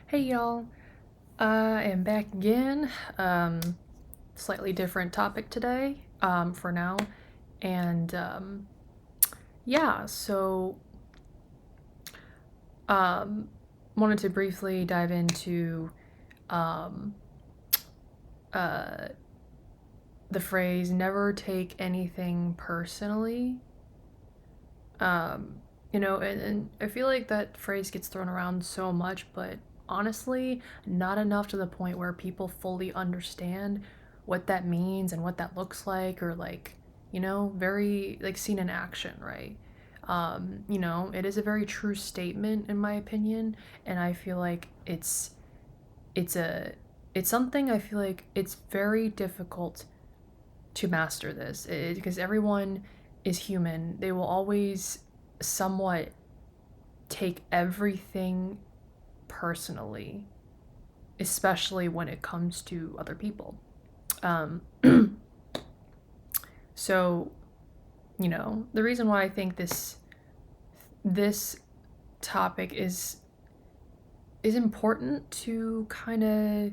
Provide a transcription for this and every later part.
Hey y'all, I am back again. Slightly different topic today, for now. And yeah, so um, wanted to briefly dive into um, uh, the phrase never take anything personally. Um, and I feel like that phrase gets thrown around so much, but honestly, not enough to the point where people fully understand what that means and what that looks like, or like, very like seen in action, right? It is a very true statement in my opinion, and I feel like it's a it's something I feel like it's very difficult to master this because everyone is human. They will always somewhat take everything personally, especially when it comes to other people. Um, so, the reason why I think this topic is important to kind of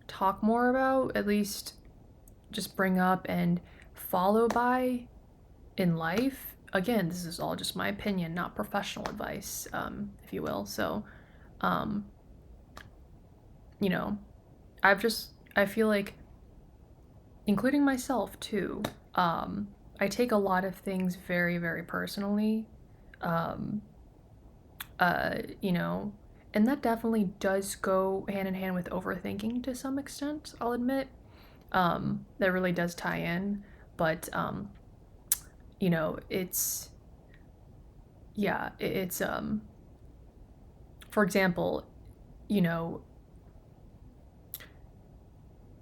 talk more about, at least just bring up and follow by in life. Again, this is all just my opinion, not professional advice, if you will. So, um, you know, I feel like, including myself too, I take a lot of things very, very personally. Um, you know, and that definitely does go hand in hand with overthinking to some extent, I'll admit. That really does tie in. But, it's, yeah, for example, you know,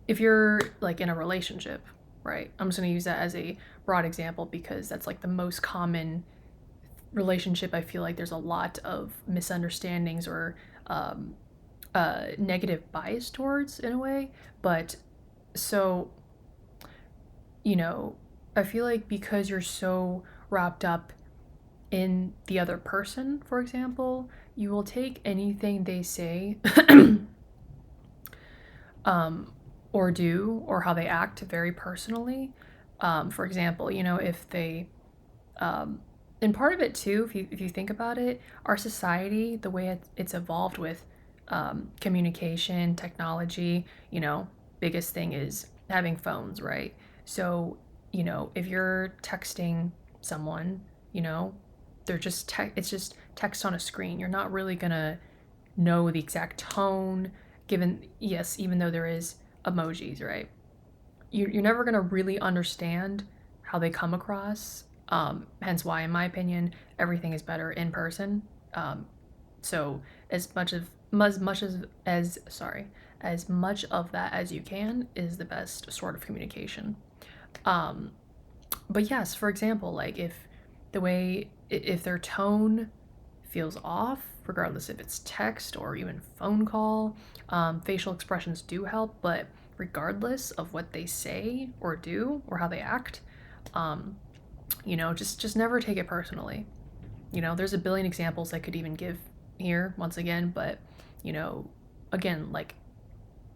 if you're like in a relationship, right? I'm just going to use that as a broad example because that's like the most common relationship. I feel like there's a lot of misunderstandings or um, negative bias towards in a way. But so, you know, I feel like because you're so wrapped up in the other person, for example, you will take anything they say um, or do or how they act very personally. For example, if they, um, and part of it too, if you think about it, our society, the way it's evolved with communication, technology, biggest thing is having phones, right? So, if you're texting someone, you know, it's just text on a screen. You're not really gonna know the exact tone, given, yes, even though there is emojis, right? You're never going to really understand how they come across. Hence why, in my opinion, everything is better in person. So as much of that as you can is the best sort of communication. Um, but yes, for example, like if their tone feels off, regardless if it's text or even phone call. Facial expressions do help, but regardless of what they say or do or how they act, um, just never take it personally. There's a billion examples I could even give here once again, but you know, again, like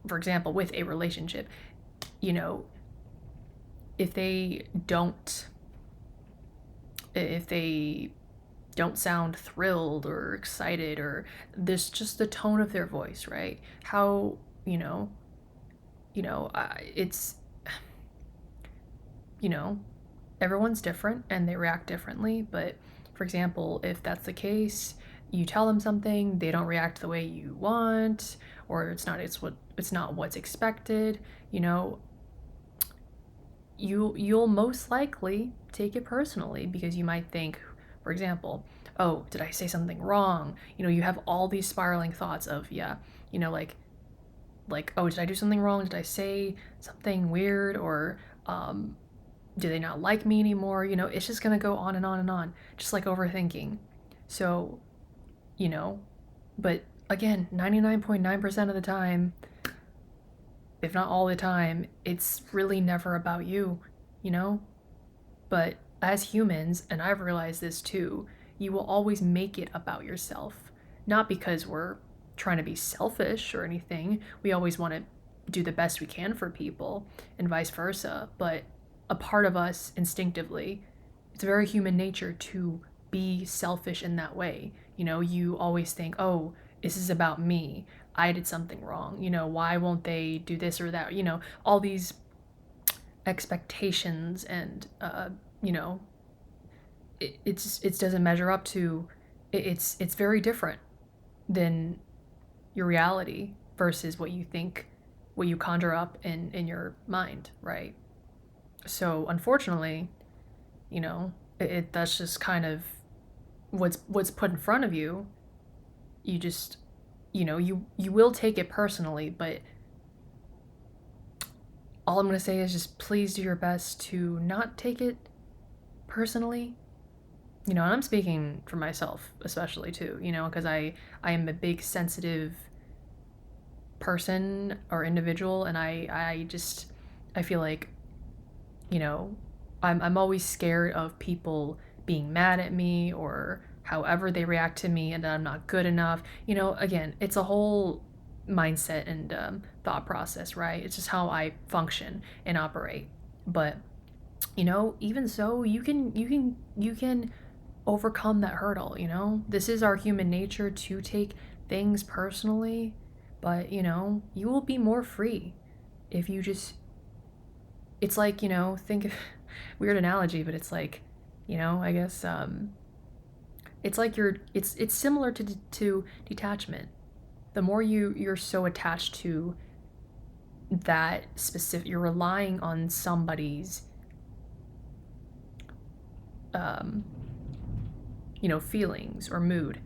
for example, with a relationship, you know, if they don't, if they don't sound thrilled or excited, or this just the tone of their voice, right? How, it's, you know, everyone's different and they react differently. But for example, if that's the case, you tell them something, they don't react the way you want, or it's not what's expected, you know, you'll most likely take it personally because you might think, for example, oh, did I say something wrong? You have all these spiraling thoughts of, yeah, you know, like, oh, did I do something wrong? Did I say something weird? Or do they not like me anymore? It's just gonna go on and on and on, just like overthinking. So, you know, but again, 99.9% of the time, if not all the time, it's really never about you, you know? But as humans, and I've realized this too, you will always make it about yourself. Not because we're trying to be selfish or anything. We always want to do the best we can for people and vice versa. But a part of us instinctively, it's very human nature to be selfish in that way. You know, you always think, oh, this is about me. I did something wrong. You know, why won't they do this or that? You know, all these expectations and, you know, it doesn't measure up to, it's very different than your reality versus what you think, what you conjure up in your mind, right? So unfortunately, you know, that's just kind of what's put in front of you. You just, you know, you will take it personally, but all I'm going to say is just please do your best to not take it personally. You know, and I'm speaking for myself especially too, you know, because I am a big sensitive person or individual, and I feel like, you know, I'm always scared of people being mad at me or however they react to me and that I'm not good enough. You know, again, it's a whole mindset and thought process, right? It's just how I function and operate. But you know, even so, you can overcome that hurdle. You know, this is our human nature to take things personally, but you know, you will be more free if you just, it's like, you know, think of weird analogy, but it's like, you know, I guess it's like it's similar to detachment. The more you're so attached to that specific, you're relying on somebody's um you know, feelings or mood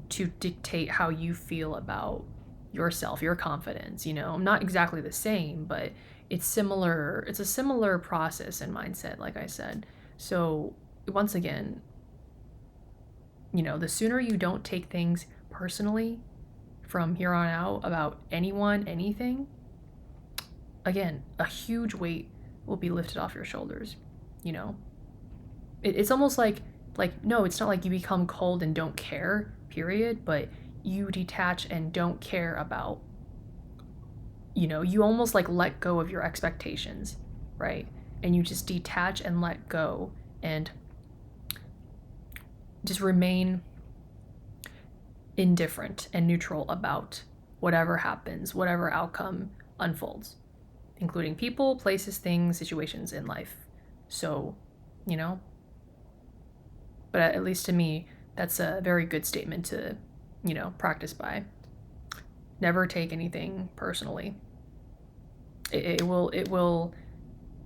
to dictate how you feel about yourself, your confidence, you know. Not exactly the same, but it's similar. It's a similar process and mindset, like I said. So, once again, you know, the sooner you don't take things personally from here on out about anyone, anything, again, a huge weight will be lifted off your shoulders, you know. It's almost like no, it's not like you become cold and don't care, period, but you detach and don't care about, you know, you almost like let go of your expectations, right? And you just detach and let go and just remain indifferent and neutral about whatever happens, whatever outcome unfolds, including people, places, things, situations in life. So, you know, but at least to me, that's a very good statement to, you know, practice by. Never take anything personally. It will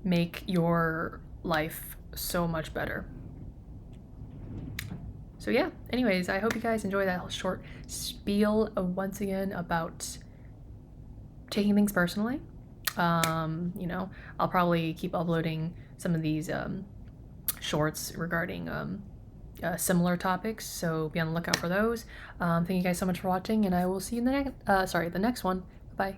make your life so much better. So yeah, anyways, I hope you guys enjoy that short spiel once again about taking things personally. You know, I'll probably keep uploading some of these shorts regarding similar topics, so be on the lookout for those. Thank you guys so much for watching, and I will see you in the next one. Bye.